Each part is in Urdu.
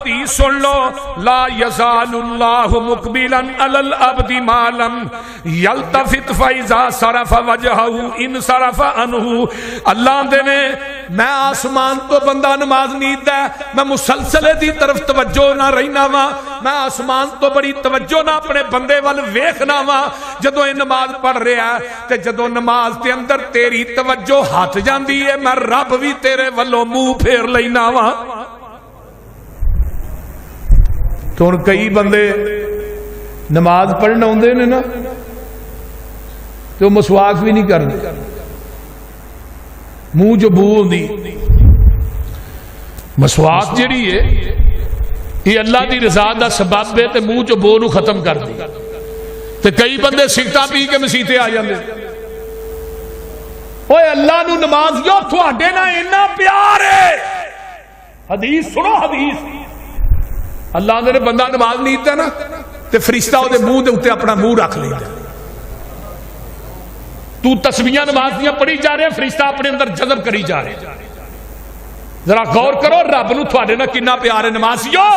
حدیث سن لو، لا یزال اللہ مقبلا علی العبد ما لم یلتفت فاذا صرف وجہہ انصرف عنہ. اللہ دے نے میں آسمان تو بندہ نماز نیت ہے، میں مسلسل دی طرف توجہ نہ رہنا وا، میں آسمان تو بڑی توجہ نہ اپنے بندے وال ویکھنا وا جدوں یہ نماز پڑھ رہا ہے، تے جدوں نماز دے اندر تیری توجہ ہٹ جاندی ہے میں رب بھی تیرے والوں منہ پھیر لینا وا. تو ہن کئی بندے نماز پڑھن آندے نے نا تو مسواک بھی نہیں کرتے، منہ جو بو ہوندی. مسواک جڑی ہے یہ اللہ دی رضا دا سبب ہے تے منہ جو بو نو ختم کر دی. تے کئی بندے سگٹا پی کے مسیتے آ جاندے. اوے اللہ نو نماز جو تھوڑے نہ اتنا پیار ہے. حدیث سنو حدیث. اللہ نے بندہ نماز نیت ہے نا تے فرشتہ وہ منہ دے اوتے اپنا منہ رکھ لیندا. تو تسبیحاں نماز دیاں پڑھی جا رہے، فرشتہ اپنے اندر جذب کری جا رہے. ذرا غور کرو رب نو تھوڑے نہ کنا پیار ہے نمازیو.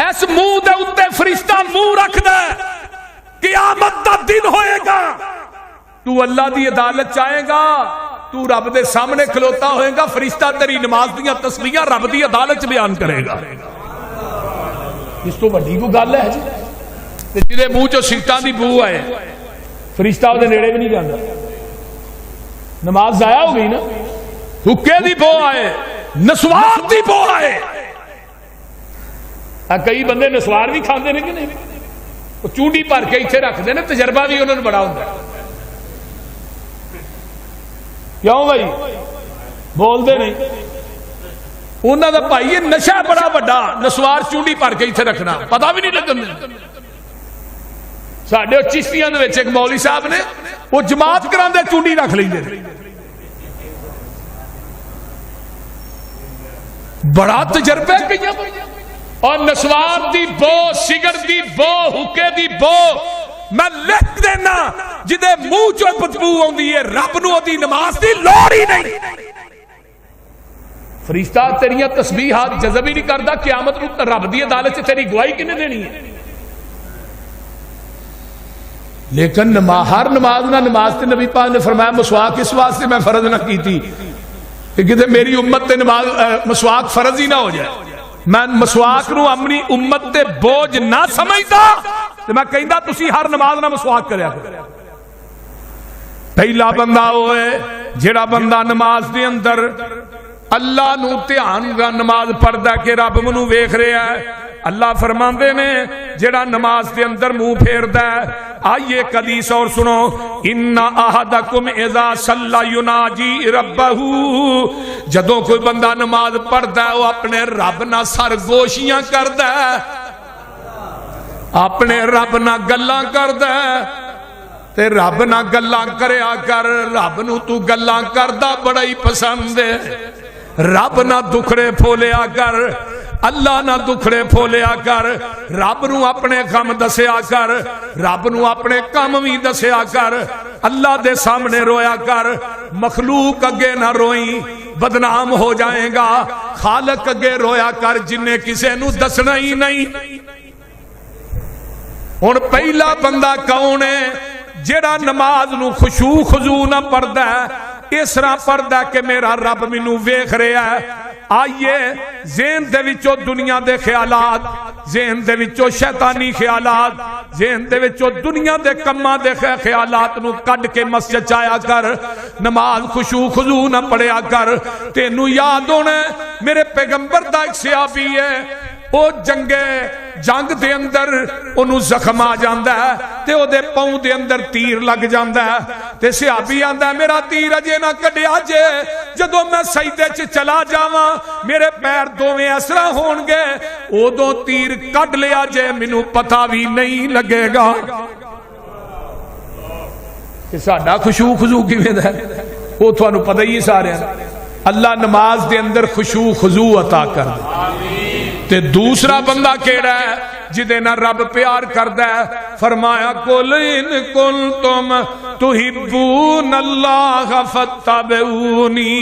ایس منہ دے اوتے فرشتہ منہ رکھ دے، قیامت دا دن ہوئے گا تو اللہ دی عدالت چاہے گا، تو رب دے سامنے کھلوتا ہوئے گا، فرشتہ تیری نماز دیاں تسبیحاں رب دی عدالت بیان کرے گا. اس تو بڑی کو گل ہے جی. جدے منہ چو سگٹاں دی بو آئے فرشتہ وہ نیڑے بھی نہیں جانا، نماز ضائع ہو گئی نا. حکے دی بو آئے، نسوار دی بو آئے. کئی بندے نسوار بھی کھاندے نے کہ نہیں، وہ چونڈی بھر کے اتنے رکھتے ہیں، تجربہ بھی انہوں نے بڑا ہوتا ہے. کیوں بھائی بولتے نہیں؟ انہوں دا بھائی نشہ بڑا بڑا، نسوار چونڈی بھر کے اتنے رکھنا پتہ بھی نہیں لگتا. ساڈے چشتیاں دے وچ ایک مولوی صاحب نے وہ جماعت کراندے چونڈی رکھ لیندے، بڑا تجربہ کیا. اور نسوار دی بو، سگرٹ دی بو، حکے دی بو میں لکھ دینا جدے منہ چو بدبو آندی ہے رب نو دی نماز دی لوڑ ہی نہیں. فرشتہ تیریاں تسبیحات جذب ہی نہیں کردا، قیامت نو رب دی عدالت سے تیری گواہی کنے دینی ہے. لیکن ہر نماز نہ نماز تے نبی پاک نے فرمایا مسواک اس واسطے میں فرض نہ کی تھی کہ کدے میری امت تے نماز مسواک فرض ہی نہ ہو جائے. میں مسواک نو اپنی امت تے بوجھ نہ سمجھدا تے میں کہندا تسی ہر نماز نہ مسواک کریا کرو. پہلا بندہ ہوئے جڑا بندہ نماز دے اندر اللہ نو دھیان نماز پڑھدا کہ رب منو ویکھ رہا ہے. اللہ فرماندے نے جڑا نماز دے اندر منہ پھیردا ہے. آئیے ایک حدیث اور سنو، ان احدکم اذا صلی یناجی ربہ، جدوں کوئی بندہ نماز پڑھدا ہے وہ اپنے رب نہ سرگوشیاں کردا ہے، اپنے رب نہ گلاں کردا ہے. تے رب نہ گلاں کریا کر، رب نو تو گلاں کردا بڑا ہی پسند ہے. رب نہ دکھڑے پھولیا کر، اللہ نہ دکھڑے پھولیا کر. رب نو اپنے غم دسیا کر، رب نو اپنے کم بھی دسیا کر. اللہ دے سامنے رویا کر، مخلوق اگے نہ روئی بدنام ہو جائے گا. خالق اگے رویا کر جنہیں کسے نو دسنا ہی نہیں. ہن پہلا بندہ کون ہے جڑا نماز نو خشوع خضوع نہ پڑھدا ہے، اس طرح پڑھدا کہ میرا رب مینوں ویکھ رہا ہے. آئیے ذہن دے وچوں دنیا دے خیالات، ذہن دے وچوں شیطانی خیالات، ذہن دے وچوں دنیا دے کماں دے خیالات نو کڈ کے مسجد چایا کر. نماز خشوع خضوع نہ پڑھیا کر. تینوں یاد ہونا میرے پیغمبر دا ایک صحابی ہے، او جنگ دے اندر انہوں زخم آ جاندہ ہے تے او دے پاؤں دے اندر تیر لگ جاندہ ہے. تے صحابی آندہ ہے میرا تیر اجے نہ کڈیا جے، جدوں میں سجدے چ چلا جاواں میرے پیر دوویں اس طرح ہون گے اودوں تیر کڈ لیا جے مینوں پتہ بھی نہیں لگے گا. کہ ساڈا خشوع خضوع کیویں دا ہے وہ تھانوں پتہ ہی سارے. اللہ نماز دے اندر خشوع خضوع عطا کر دے. تے دوسرا بندہ کیڑا ہے جدے نہ رب پیار کردا ہے. فرمایا قل ان کنتم تحبون اللہ فاتبعونی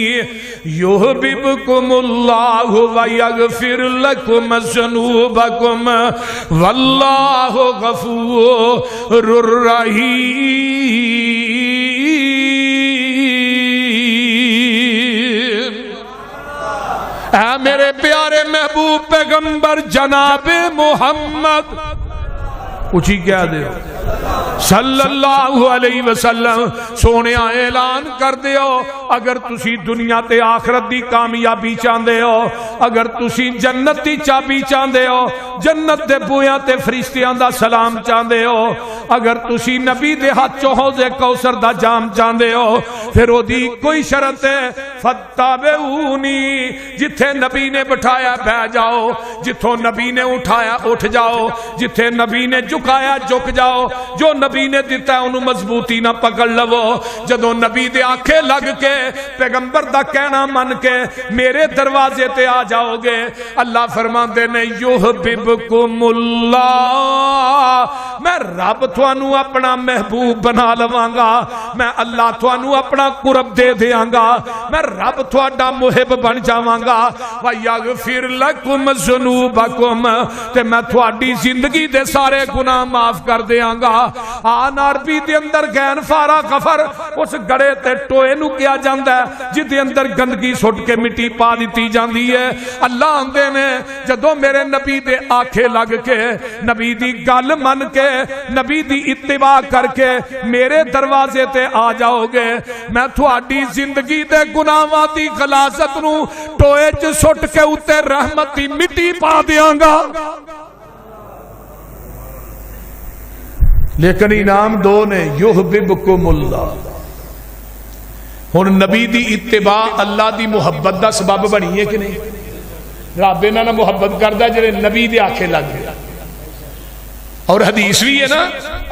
یحببکم اللہ ویغفر لکم ذنوبکم واللہ غفور رحیم۔ اے میرے پیارے محبوب پیغمبر جناب محمد اچھی کیا دے صلی اللہ علیہ وسلم سونے اعلان کر دیو اگر تسی دنیا تے آخرت دی کامیابی چاہندے ہو، اگر تسی جنت دی چابی چاہندے ہو، جنت دے بویاں تے فرشتیاں دا سلام چاہندے ہو، اگر تسی نبی دے ہاتھ چوں حوض کوثر دا جام چاہندے ہو، پھر او دی کوئی شرط ہے فتابعونی، جتھے نبی نے بٹھایا بہ جاؤ، جتھوں نبی نے اٹھایا اٹھ جاؤ، جتھے نبی نے جھکایا جھک جاؤ، جو نبی نے دیتا ہے انہوں مضبوطی نہ پکڑ لو، جدوں نبی دے آنکھیں لگ کے پیغمبر دا کہنا من کے میرے دروازے تے آ جاؤ گے، اللہ فرماندے نے یحببکم اللہ، میں رب تھانوں اپنا محبوب بنا لواں گا، میں اللہ تھانوں اپنا قرب دے دیاں گا، میں رب تھوڑا محب بن جاواں گا، وَيَغْفِرْ لَكُمْ ذُنُوبَكُمْ، تے میں تھوڑی زندگی دے سارے گناہ معاف کر دیاں گا۔ آن عربی دے اندر غین فارا غفر اس گڑے تے ٹوئے نو کیا جاندہ ہے جدے اندر گندگی سٹ کے مٹی پا دیتی جاندی ہے۔ اللہ آندے نے جدوں میرے نبی دے آنکھیں لگ کے نبی دی گل من کے نبی دی اتباع کر کے میرے دروازے تے آ جاؤ گے، میں تھوڑی زندگی دے گناہاں دی غلاظت نو ٹوئے چ سٹ کے اتے رحمت دی مٹی پا دیاں گا۔ لیکن انعام دو نے یحببکم اللہ، ہن نبی دی اتباع اللہ دی محبت دا سبب بنی ہے کہ نہیں؟ رب انہاں نال محبت کردا جڑے نبی دے آنکھیں لگ گئے، اور حدیث بھی ہے نا،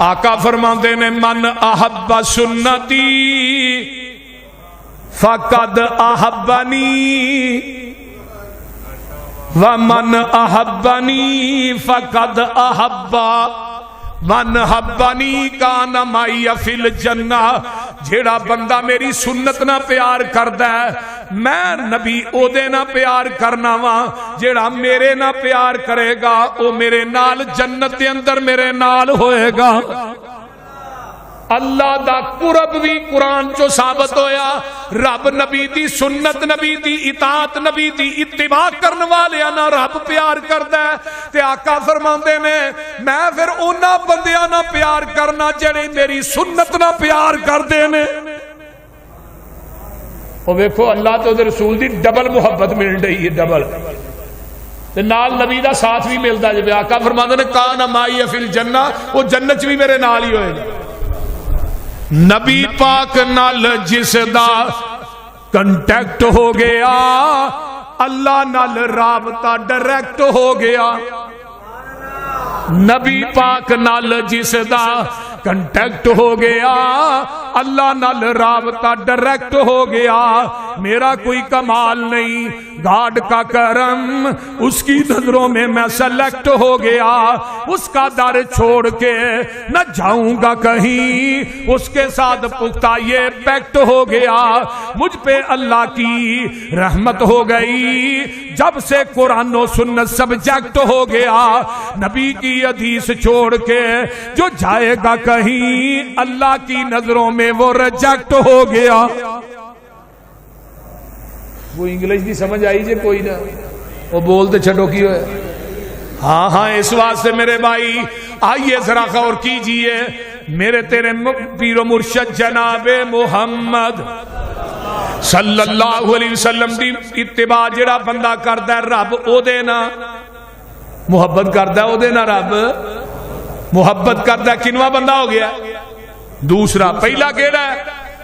آقا فرماندے نے من احب سنتی فقد احبنی ومن احبنی فقد احبا من حبنی کان مائی فی الجنہ، جیڑا بندہ میری سنت نہ پیار کردا ہے میں نبی او دے نہ پیار کرنا وا، جیڑا میرے نہ پیار کرے گا او میرے نال جنت دے اندر میرے نال ہوئے گا۔ اللہ دا قرب بھی قرآن چو ثابت ہویا، رب نبی دی سنت نبی دی اطاعت نبی دی اتباع کرن والے نہ رب پیار کردا ہے، تے آقا فرماندے نے میں پھر انہاں بندیاں نہ پیار کرنا جڑے میری سنت نہ پیار کردے نے۔ او ویکھو اللہ تے دے رسول دی ڈبل محبت مل رہی ہے، ڈبل تے نال نبی دا ساتھ بھی ملدا جے۔ آقا فرماندے نے کان مائی فی الجنہ، وہ جنت بھی میرے نال ہی ہوئے گا۔ نبی پاک نال جس دا کنٹیکٹ ہو گیا اللہ نال رابطہ ڈائریکٹ ہو گیا، نبی پاک نال جس دا کنٹیکٹ ہو گیا اللہ نال رابطہ ڈائریکٹ ہو گیا۔ میرا کوئی کمال نہیں، گاڈ کا کرم، اس کی نظروں میں میں سلیکٹ ہو گیا، اس کا در چھوڑ کے نہ جاؤں گا کہیں، اس کے ساتھ پختہ یہ پیکٹ ہو گیا۔ مجھ پہ اللہ کی رحمت ہو گئی جب سے قرآن و سنت سبجیکٹ ہو گیا، نبی کی حدیث چھوڑ کے جو جائے گا کہیں اللہ کی نظروں میں وہ ریجیکٹ ہو گیا۔ وہ انگلش بھی سمجھ آئی جے کوئی نہ، وہ بولتے چھٹو کی ہوئے۔ ہاں ہاں اس واسطے میرے بھائی آئیے ذرا غور کیجئے، میرے تیرے پیر و مرشد جناب محمد صلی اللہ علیہ وسلم دی اتباع جڑا بندہ کردا ہے رب او دے نا محبت کردا ہے، او دے نا رب محبت کردا ہے۔ کنواں بندہ ہو گیا؟ دوسرا۔ پہلا کیڑا ہے؟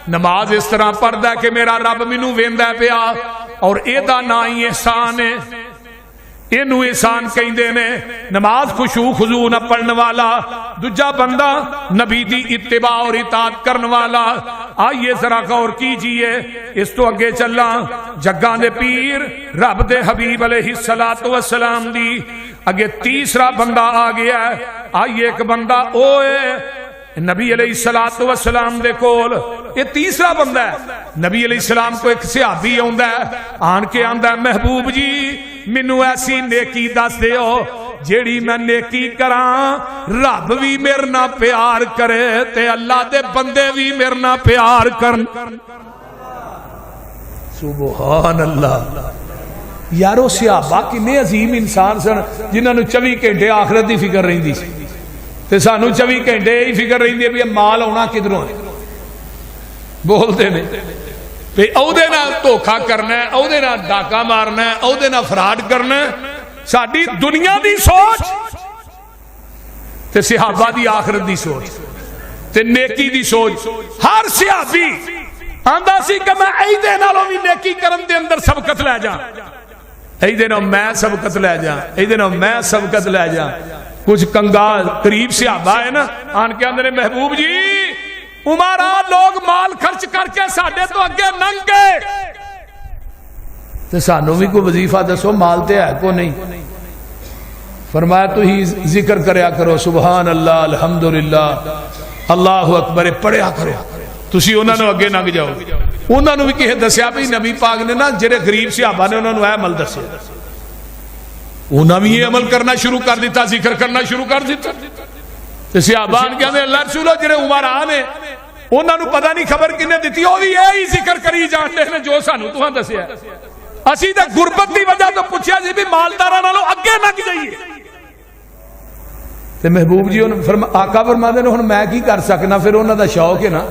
نماز اس طرح پڑھدا ہے کہ میرا رب مینوں ویندا ہے پیا، اور اے دا نا ہی احسان ہے، اینو احسان کہندے نے، نماز خشوع خضوع نہ پڑھن والا۔ دوجا بندہ نبی دی اتباع اور اطاعت کرن والا۔ آئیے ذرا غور کیجئے، اس تو اگے چلا جگاں دے پیر رب دے حبیب علیہ الصلوۃ والسلام دی اگے تیسرا بندہ آ گیا ہے۔ آئیے ایک بندہ اوے نبی علیہ الصلوۃ والسلام دے کول یہ تیسرا بندہ ہے نبی علیہ السلام کو ایک صحابی آندا ہے آن کے آندا ہے محبوب جی مینوں ایسی نیکی دس دیو جیڑی میں نیکی کراں رب بھی میرے نال پیار کرے تے اللہ دے بندے بھی میرے نال پیار کرن سبحان اللہ یارو صحابہ کنے عظیم انسان سن جنہاں نو 24 گھنٹے آخرت دی فکر رہندی سی تے سانو 24 گھنٹے ہی فکر رہندی ہے بھی مال آنا کدھروں ہے بولتے نے تے او دے نال دھوکھا کرنا ہے او دے نال ڈاکا مارنا ہے او دے نال فراڈ کرنا ہے ساڈی دنیا دی سوچ تے صحابہ دی آخرت دی سوچ تے نیکی دی سوچ ہر صحابی آندا سی کہ میں ایدے نالوں بھی نیکی کرن دے اندر سبقت لے جا ایدے نال میں سبقت لے جا ایدے نال میں سبقت لے جا کچھ کنگال قریب صحابہ ہے نا آن کے اندر محبوب جی عمرہ لوگ مال خرچ کر کے ساڈے تو اگے ننگ گئے تے سانو بھی کوئی وظیفہ دسو مال تے ہے کو نہیں فرمایا تو ہی ذکر کریا کرو سبحان اللہ الحمدللہ اللہ اکبر پڑھیا کرو تسی انہاں نو اگے ننگ جاؤ انہاں نو بھی کہے دسیا بھی نبی پاک نے نا جڑے غریب صحابہ نے انہاں نو اے عمل دسیا انہاں بھی یہ عمل کرنا شروع کر دیتا ذکر کرنا شروع کر دیتا تے صحابہ نے کہندے اللہ رسولو جڑے عمرہ نے انہاں نو پتہ نہیں خبر کنے دتی او بھی یہی ذکر کری جاندے نے جو سانو تہاں دسیا اسی تے غربت دی وجہ تو پوچھیا جی بھی مالداراں نالوں اگے لگ جائیے تے محبوب جی آقا فرماندے نے ہن میں کی کر سکنا پھر انہاں دا شوق ہے نا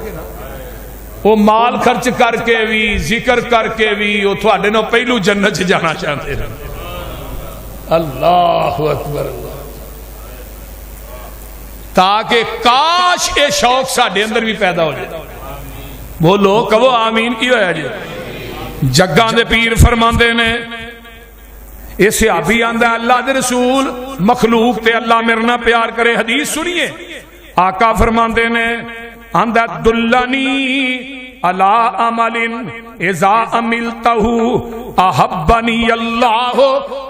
وہ مال خرچ کر کے بھی ذکر کر کے بھی وہ تھوڑے نو پہلو جنت جانا چاہتے ہیں اللہ اکبر تاکہ کاش یہ شوق ساڈے اندر بھی پیدا ہو جائے بولو کہو آمین کی ہویا جی جگاں دے پیر فرماندے نے یہ صحابی آندا ہے اللہ دے رسول مخلوق تے اللہ میرے نال پیار کرے حدیث سنیے آقا فرماندے نے آندا دلنی علی عمل اذا عملته احبنی اللہ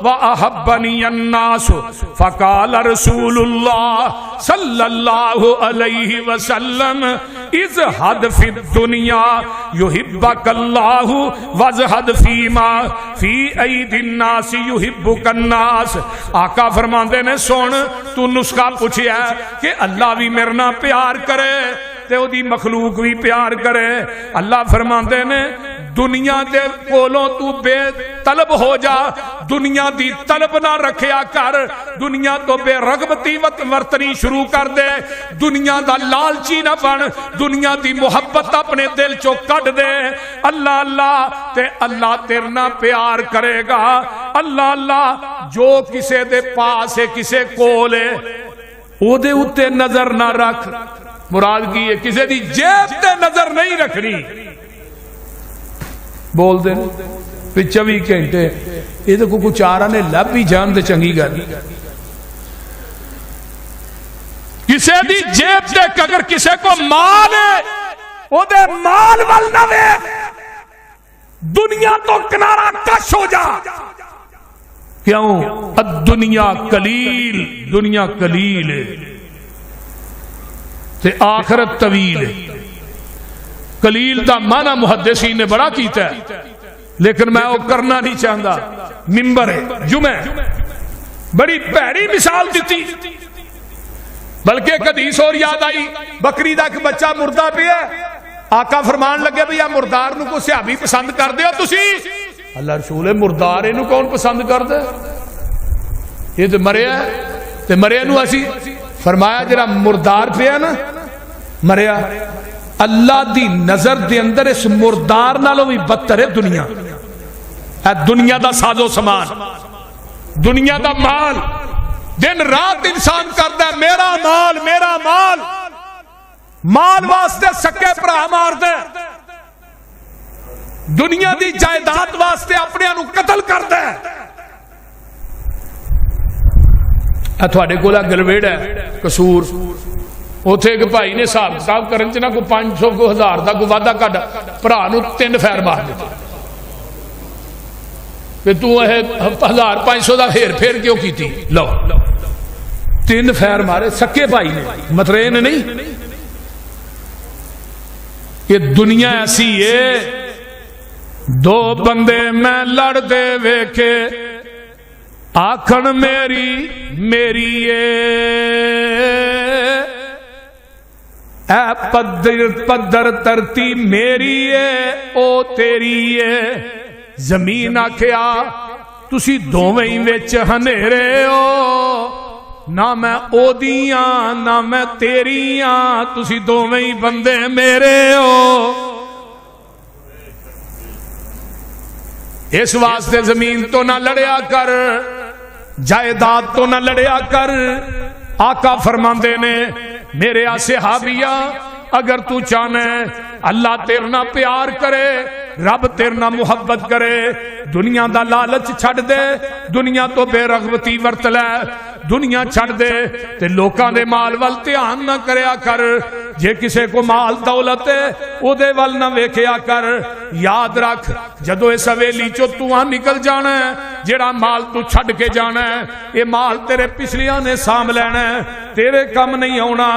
و احبنی الناس فقال رسول اللہ صلی اللہ علیہ وسلم ازہد فی الدنیا یحبک اللہ وازہد فیما فی اید الناس یحبک الناس آقا فرماندے نے سن تو نسخہ پوچھیا کہ اللہ بھی میرے نال پیار کرے تے او دی مخلوق بھی پیار کرے اللہ فرماندے نے دنیا دے کولوں تو بے طلب ہو جا دنیا دی طلب نہ رکھیا کر دنیا تو بے رغبتی ورتنی شروع کر دے دنیا دا لالچی نہ بن دنیا دی محبت اپنے دل چو کٹ دے اللہ اللہ تے اللہ تیرے نال پیار کرے گا اللہ اللہ جو کسے دے پاس ہے کسے کول ہے او دے اوتے نظر نہ رکھ مراد کی ہے کسی دی جیب تے نظر نہیں رکھنی بول دیں پھر 24 گھنٹے یہ تو کوئی چارہ نے لب بھی جان دے چنگی گل کسی دی جیب تے اگر کسی کو مال ہے وہ دے مال وال نہ وے دنیا تو کنارہ کش ہو جا کیوں الدنیا قلیل دنیا قلیل ہے تے آخرت طویل ہے قلیل دا معنی محدثین نے بڑا کیتا ہے لیکن میں وہ کرنا نہیں چاہتا ممبر ہے جمعہ بڑی پیڑی مثال دیتی بلکہ ایک حدیث اور یاد آئی بکری دا ایک بچہ مردہ پیا آقا فرمان لگے بھئی مردار نو کو صحابی پسند کر دے ہو تسی اللہ رسول مردار انو کون پسند کر دے یہ تو مریا ہے تے مریا نو اسی فرمایا جرا مردار پیا نا مریا اللہ دی نظر دے اندر اس مردار نالوں بھی بدتر ہے دنیا دنیا دا سازو سامان دنیا دا مال دن رات انسان کرتا ہے میرا مال میرا مال مال واسطے سکے بھرا مار دے دنیا دی جائیداد واسطے اپنے انو قتل کر دے تھوڑے کو گلویڑ ہے قصور اوتھے ایک بھائی نے حساب کتاب کرن چ نہ کوئی 500 کو 1000 دا کوئی وعدہ کڈ بھرا نو 3 فیر مار دیتے کہ تو 1500 دا پھیر کیوں کیتی لو 3 فیر مارے سکے بھائی نے مترے نے نہیں یہ دنیا ایسی ہے، دو بندے میں لڑ دے ویکھے آکھن میری میری اے پدر ترتی میری ہے او تیری ہے۔ زمین آکھیا تسی دوویں ہی وچ ہنیرے ہو، نہ میں او دیاں نہ میں تیریاں، تسی دوویں ہی بندے میرے ہو۔ اس واسطے زمین تو نہ لڑیا کر، جائیداد تو نہ لڑیا کر۔ آقا فرماندے نے میرے صحابیہ اگر تو چاہنا ہے اللہ تیرے نہ پیار کرے، رب تیرے نہ محبت کرے، دنیا دا لالچ چھڑ دے، دنیا تو بے رغبتی ورت لے، دنیا چھڑ دے تے لوکاں دے مال ول دھیان نہ کریا کر۔ جے کسے کو مال دولت ہے او دے ول نہ ویکھیا کر۔ یاد رکھ جدو اس حویلی چو تو نکل جانا ہے، جیڑا مال تو چھڑ کے جانا ہے، یہ مال تیرے پچھلیاں نے سام لینا ہے، تیرے کم نہیں ہونا۔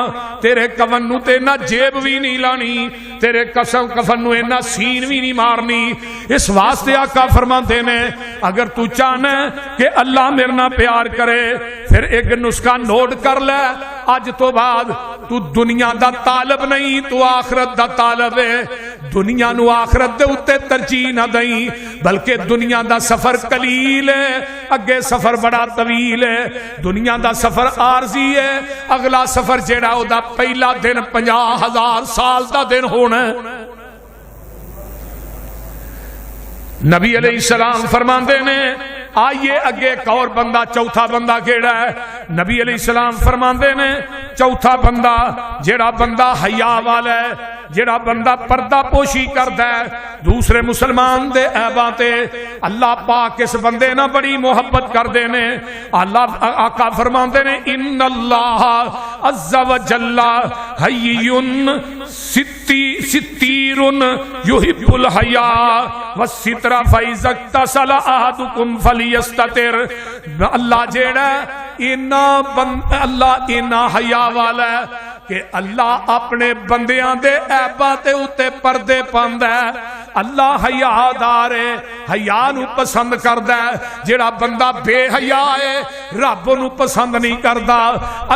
تیرے کفن نو تے نہ جیب بھی نہیں لانی، تیرے کفن نو نہ سین بھی نہیں مارنی۔ اس واسطے آقا فرماتے نے اگر تو چاہنا ہے کہ اللہ میرے نہ پیار کرے، پھر ایک نسخہ نوٹ کر لے، اج تو بعد تو دنیا دا طالب نہیں، تو آخرت دا طالب ہے۔ دنیا نو آخرت دے اتے ترجیح نہ دیں، بلکہ دنیا دا سفر قلیل ہے، اگے سفر بڑا طویل ہے۔ دنیا دا سفر عارضی ہے، اگلا سفر جیڑا او دا پہلا دن 50,000 سال دا دن ہونا ہے۔ نبی علیہ السلام فرماندے نے آئیے اگے ایک اور بندہ، چوتھا بندہ کیڑا ہے؟ نبی علیہ السلام فرماندے نے چوتھا بندہ جیڑا بندہ حیا والا ہے، جیڑا بندہ پردہ پوشی کردا ہے دوسرے مسلمان دے عیباں تے، اللہ پاک اس بندے نہ بڑی محبت کر دے نے۔ اللہ آقا فرماندے نے ان اللہ عز وجل حی ستیر یحب الحیا والستر فاذا اغتسل احدکم فلیستتر۔ اللہ جیڑا اللہ اینا حیا والا ہے کہ اللہ اپنے بندیاں دے عیباں تے اتے پردے پاندا ہے۔ اللہ حیا دار ہے، حیا نو پسند کردا ہے۔ جیڑا بندہ بے حیا ہے رب نو پسند نہیں کردا۔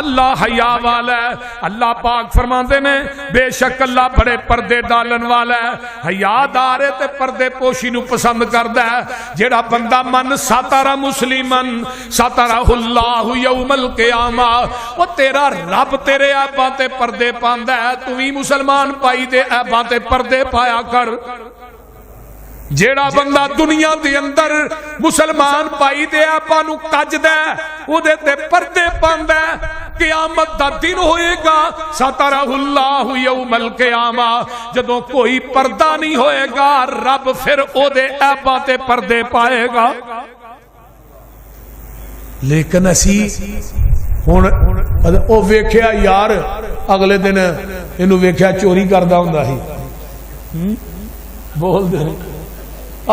اللہ حیا والا ہے۔ اللہ پاک فرماندے نے بے شک اللہ بڑے پردے ڈالن والا ہے، حیا دار ہے تے پردے پوشی نو پسند کردا ہے۔ جیڑا بندہ من ساتر مسلمن ساترہ اللہ یوم القیامہ، وہ تیرا رب تیرے عیباں تے پردے پاندا ہے، تو بھی مسلمان پائی دے عیباں تے پردے پایا کر۔ جیڑا بندہ دنیا دے اندر مسلمان پائی دے عیباں نو کجدا ہے، او دے تے پردے پاندا ہے، قیامت دا دن ہوئے گا سترہ اللہ یوم القیامہ، جدوں کوئی پردہ نہیں ہوئے گا رب پھر او دے عیباں تے پردے پائے گا۔ لیکن اسی ہن او ویکھیا یار اگلے دن اینو ویکھیا چوری کردا ہوندا سی، بول دے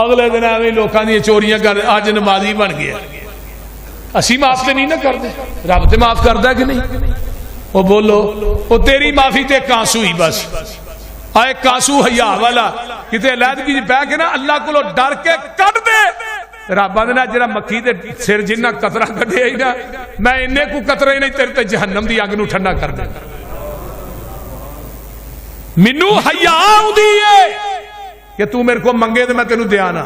اگلے دن ایویں لوکاں دی چوریاں کر، اج نمازی بن گیا۔ اسی معاف تے نہیں نہ کردے، رب تے معاف کردا کہ نہیں؟ او بولو او تیری معافی تے کانسو ہی بس آئے کانسو حیا والا کتے علیحدگی بہ کے نا اللہ کولو ڈر کے کڈ دے۔ رب آندے جڑا مکھی دے سر جنہ قطرہ کڈیا ہی نا، میں انے کو قطرہ ہی نہیں تیرے تے جہنم دی اگ نو ٹھنڈا کر دے۔ مینوں حیا آوندی ہے کہ تو میرے کو منگے تو میں تینوں دیا نا،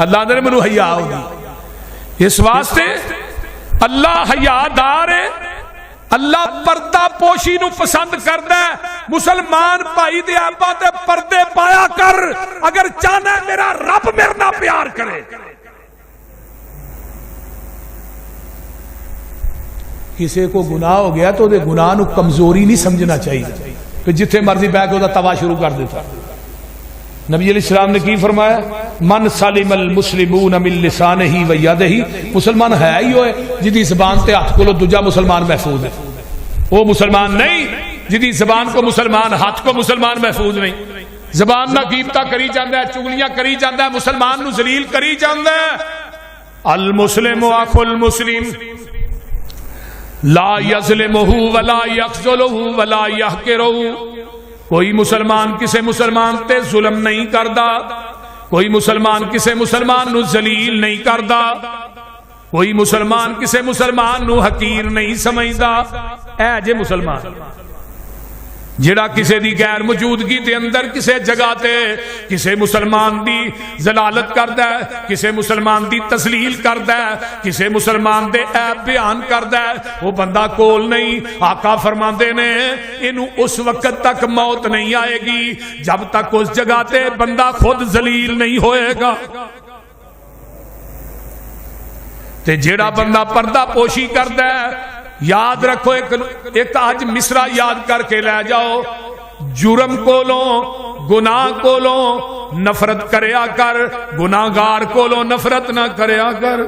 اللہ نے مینوں حیا آوندی۔ اس واسطے اللہ حیا دار ہے، اللہ پردہ پوشی نو پسند کردا ہے۔ مسلمان بھائی دے عیباں تے پردے پایا کر اگر چاہنا ہے میرا رب میرے نال پیار کرے۔ کسی کو گناہ ہو گیا تو دے گناہ نو کمزوری نہیں سمجھنا چاہیے کہ جتھے مرضی بیٹھ کے توا شروع کر دیتا۔ نبی علیہ السلام نے کی فرمایا من سلم المسلمون من لسانہ و یدہ، مسلمان ہے ہی ہوئے جدی زبان تے ہاتھ کو دوجا مسلمان محفوظ ہے، وہ مسلمان نہیں جدی زبان کو مسلمان ہاتھ کو مسلمان محفوظ نہیں۔ زبان نہ غیبتہ کری جاندا ہے، چگلیاں کری جاندا ہے، مسلمان نو ذلیل کری جاندا ہے۔ المسلم اخو المسلم لا یظلمہ ولا یخذلہ ولا یحقرہ، کوئی مسلمان کسے مسلمان تے ظلم نہیں کردا، کوئی مسلمان کسے مسلمان نو ذلیل نہیں کردا، کوئی مسلمان کسے مسلمان نو حقیر نہیں سمجھدا۔ اے جے مسلمان جڑا کسے دی غیر موجودگی دے اندر کسے جگہ تے کسے مسلمان دی ضلالت کردا ہے، کسے مسلمان دی تسلیل کردا ہے، کسے مسلمان دے عیب بیان کردا ہے، وہ بندہ کول نہیں۔ آقا فرماندے نے اینو اس وقت تک موت نہیں آئے گی جب تک اس جگہ تے بندہ خود ذلیل نہیں ہوئے گا۔ تے جیڑا بندہ پردہ پوشی کردا ہے، یاد رکھو ایک آج مصرع یاد کر کے لے جاؤ، جرم کولوں گناہ کولوں نفرت کریا کر، گناہگار کولوں نفرت نہ کریا کر۔